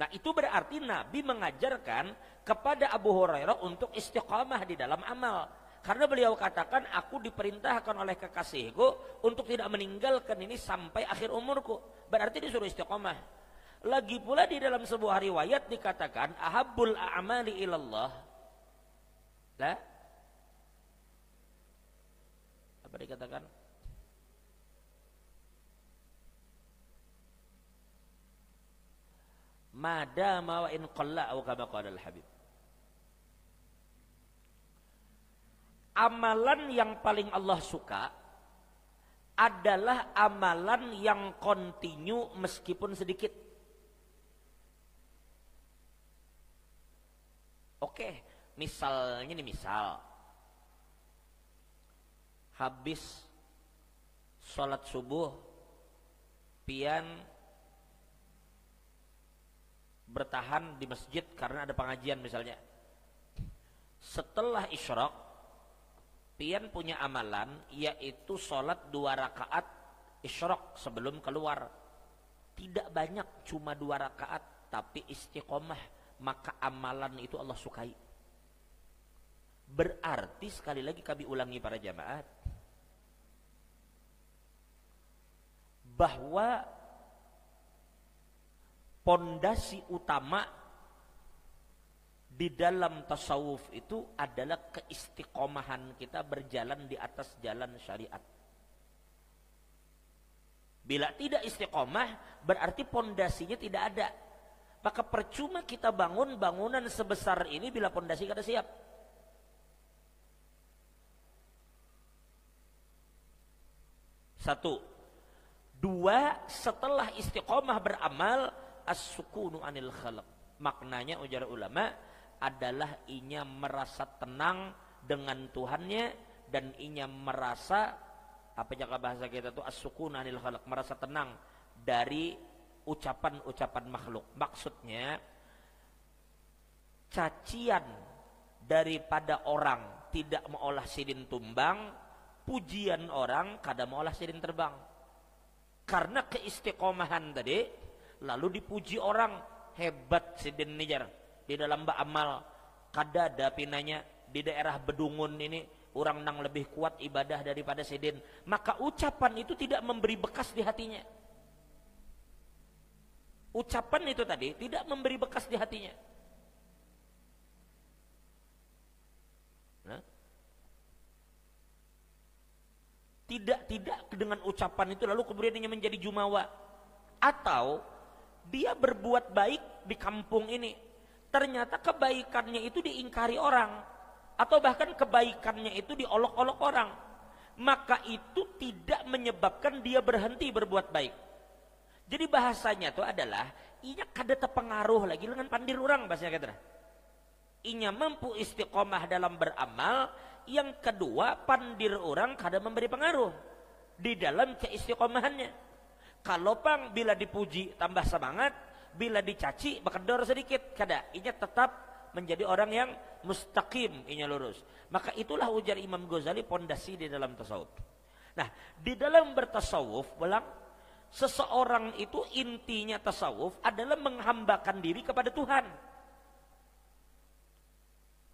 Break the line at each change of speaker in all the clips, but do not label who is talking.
Nah itu berarti Nabi mengajarkan kepada Abu Hurairah untuk istiqamah di dalam amal. Karena beliau katakan, aku diperintahkan oleh kekasihku untuk tidak meninggalkan ini sampai akhir umurku. Berarti disuruh istiqamah. Lagi pula di dalam sebuah riwayat dikatakan, ahabbul a'mali ilallah. Lah? Apa dikatakan? Madama wa in qalla aw kama qala al-habib. Amalan yang paling Allah suka adalah amalan yang kontinu meskipun sedikit. Oke, misalnya nih, misal habis sholat subuh pian bertahan di masjid karena ada pengajian misalnya. Setelah isyraq pian punya amalan yaitu sholat 2 rakaat isyraq sebelum keluar. Tidak banyak, cuma 2 rakaat, tapi istiqomah, maka amalan itu Allah sukai. Berarti sekali lagi kami ulangi para jamaah, bahwa pondasi utama di dalam tasawuf itu adalah keistiqomahan kita berjalan di atas jalan syariat. Bila tidak istiqomah, berarti pondasinya tidak ada. Maka percuma kita bangun bangunan sebesar ini bila pondasi kada siap. Satu. Dua, setelah istiqomah beramal, as-sukunu anil khalaq. Maknanya ujar ulama adalah inya merasa tenang dengan Tuhannya dan inya merasa, apa jaka bahasa kita itu, as-sukunu anil khalaq, merasa tenang dari ucapan-ucapan makhluk. Maksudnya cacian daripada orang tidak mengolah sidin tumbang, pujian orang kada mengolah sidin terbang. Karena keistiqomahan tadi, lalu dipuji orang, hebat sidin nijar di dalam ba'amal, kada ada pinanya di daerah Bedungun ini orang nang lebih kuat ibadah daripada sidin. Maka ucapan itu tidak memberi bekas di hatinya. Ucapan itu tadi tidak memberi bekas di hatinya. Nah, tidak dengan ucapan itu lalu kemudian dia menjadi jumawa. Atau dia berbuat baik di kampung ini, ternyata kebaikannya itu diingkari orang, atau bahkan kebaikannya itu diolok-olok orang, maka itu tidak menyebabkan dia berhenti berbuat baik. Jadi bahasanya itu adalah inya kada terpengaruh lagi dengan pandir orang, bahasanya kata. Inya mampu istiqomah dalam beramal. Yang kedua, pandir orang kada memberi pengaruh di dalam keistiqomahannya. Kalau pang bila dipuji tambah semangat, bila dicaci bekendor sedikit, kada. Inya tetap menjadi orang yang mustaqim, inya lurus. Maka itulah ujar Imam Ghazali pondasi di dalam tasawuf. Nah, di dalam bertasawuf, ulang, seseorang itu intinya tasawuf adalah menghambakan diri kepada Tuhan.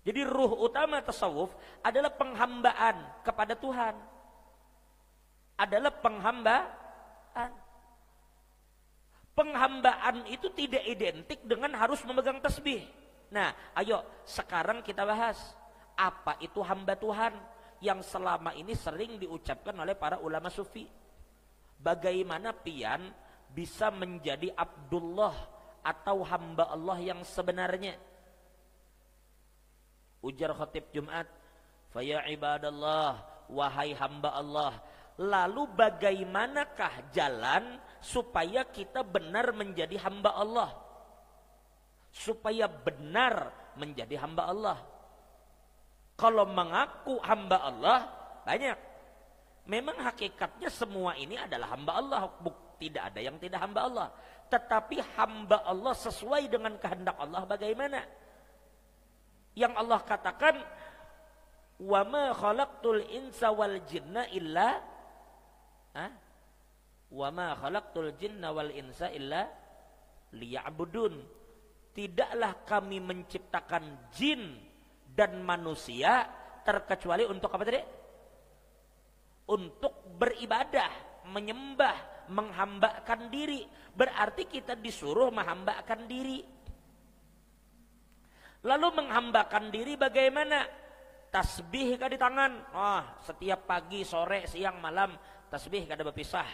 Jadi ruh utama tasawuf adalah penghambaan kepada Tuhan. Adalah penghambaan. Penghambaan itu tidak identik dengan harus memegang tasbih. Nah, ayo sekarang kita bahas apa itu hamba Tuhan yang selama ini sering diucapkan oleh para ulama sufi. Bagaimana pian bisa menjadi Abdullah atau hamba Allah yang sebenarnya? Ujar khatib Jumat, "Faya ibadallah, wahai hamba Allah." Lalu bagaimanakah jalan supaya kita benar menjadi hamba Allah? Supaya benar menjadi hamba Allah. Kalau mengaku hamba Allah, banyak. Memang hakikatnya semua ini adalah hamba Allah. Tidak ada yang tidak hamba Allah. Tetapi hamba Allah sesuai dengan kehendak Allah bagaimana? Yang Allah katakan, wa ma khalaqtul insa wal jinna illa wa ma khalaqtul jinna wal insa illa liya'budun. tidaklah kami menciptakan jin dan manusia terkecuali untuk apa tadi? Untuk beribadah, menyembah, menghambakan diri. Berarti kita disuruh menghambakan diri. Lalu menghambakan diri bagaimana? Tasbih kan di tangan. Setiap pagi, sore, siang, malam tasbih kada berpisah.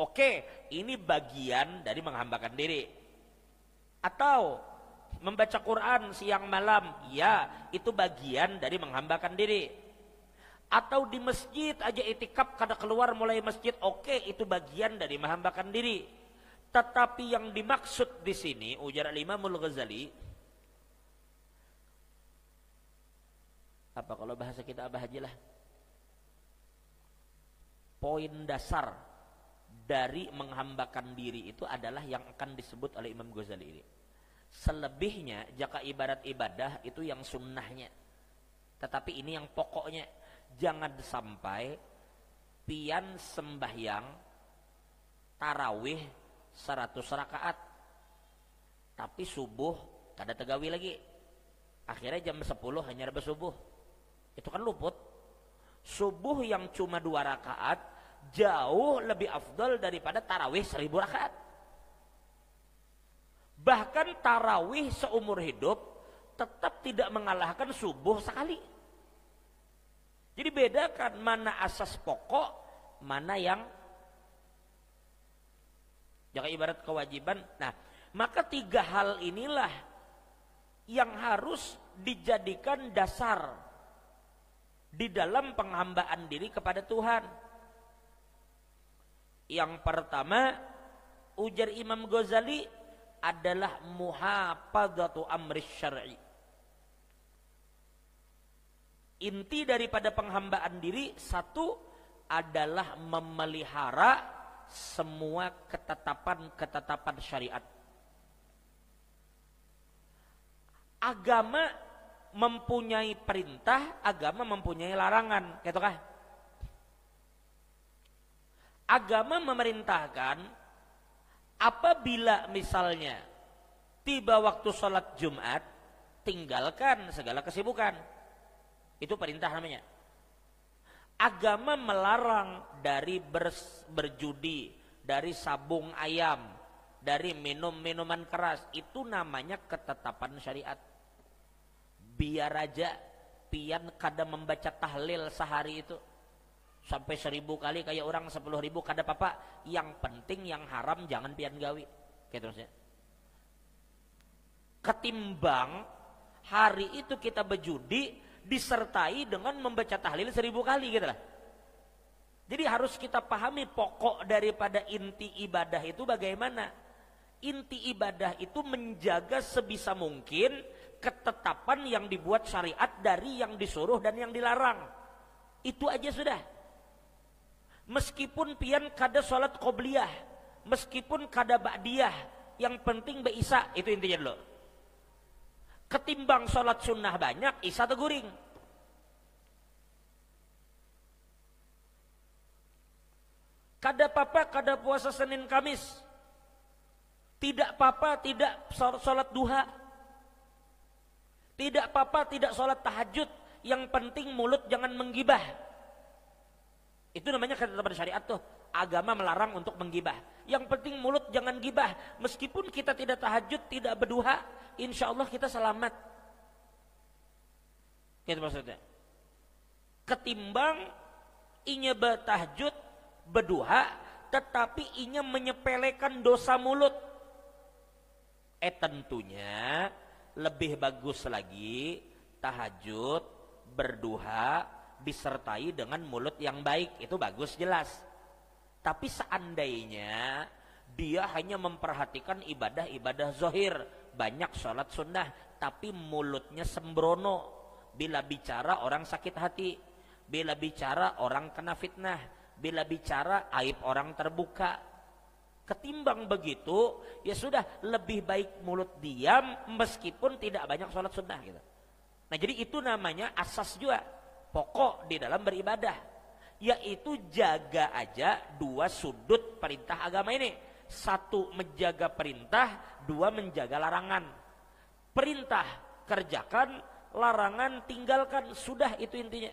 Oke, ini bagian dari menghambakan diri. Atau membaca Quran siang malam, ya itu bagian dari menghambakan diri. Atau di masjid aja itikaf kada keluar mulai masjid, oke itu bagian dari menghambakan diri. Tetapi yang dimaksud di sini ujar Imamul Ghazali, apa kalau bahasa kita abah aja lah, poin dasar dari menghambakan diri itu adalah yang akan disebut oleh Imam Ghazali ini. Selebihnya jaka ibarat ibadah itu yang sunnahnya, tetapi ini yang pokoknya. Jangan sampai pian sembahyang tarawih 100 rakaat tapi subuh kada tegawi lagi, akhirnya jam 10 hanya bersubuh. Itu kan luput. Subuh yang cuma 2 rakaat jauh lebih afdal daripada tarawih 1000 rakaat. Bahkan tarawih seumur hidup tetap tidak mengalahkan subuh sekali. Jadi bedakan mana asas pokok, mana yang jaka ibarat kewajiban. Nah, maka 3 hal inilah yang harus dijadikan dasar di dalam penghambaan diri kepada Tuhan. Yang pertama, ujar Imam Ghazali, adalah muhafadzatu amri syar'i. Inti daripada penghambaan diri satu adalah memelihara semua ketetapan-ketetapan syariat. Agama mempunyai perintah, agama mempunyai larangan, gitu kah? Agama memerintahkan apabila misalnya tiba waktu sholat Jumat, tinggalkan segala kesibukan. Itu perintah namanya. Agama melarang dari berjudi, dari sabung ayam, dari minum minuman keras. Itu namanya ketetapan syariat. Biar aja pian kada membaca tahlil sehari itu sampai 1000 kali kayak orang 10.000 kada apa-apa. Yang penting yang haram jangan pian gawi. Gitu maksudnya. Ketimbang hari itu kita berjudi disertai dengan membaca tahlil 1000 kali gitu lah. Jadi harus kita pahami pokok daripada inti ibadah itu bagaimana. Inti ibadah itu menjaga sebisa mungkin ketetapan yang dibuat syariat dari yang disuruh dan yang dilarang. Itu aja sudah. Meskipun pian kada sholat qobliyah, meskipun kada ba'diyah, yang penting beisa, itu intinya dulu. Ketimbang sholat sunnah banyak, isa teguring. Kada apa-apa, kada puasa Senin Kamis. Tidak apa-apa, tidak sholat duha. Tidak apa-apa, tidak sholat tahajud. Yang penting mulut jangan menggibah. Itu namanya ketetapan syariat tuh. Agama melarang untuk menggibah. Yang penting mulut jangan gibah. Meskipun kita tidak tahajud, tidak berduha, insya Allah kita selamat. Itu maksudnya. Ketimbang inya bertahajud, berduha, tetapi inya menyepelekan dosa mulut. Tentunya lebih bagus lagi tahajud, berduha, disertai dengan mulut yang baik. Itu bagus jelas. Tapi seandainya dia hanya memperhatikan ibadah-ibadah zohir, banyak sholat sunnah, tapi mulutnya sembrono. Bila bicara orang sakit hati, bila bicara orang kena fitnah, bila bicara aib orang terbuka. Ketimbang begitu, ya sudah lebih baik mulut diam meskipun tidak banyak sholat sunnah gitu. Nah jadi itu namanya asas juga, pokok di dalam beribadah. Yaitu jaga aja 2 sudut perintah agama ini. 1 menjaga perintah, 2 menjaga larangan. Perintah kerjakan, larangan tinggalkan, sudah itu intinya.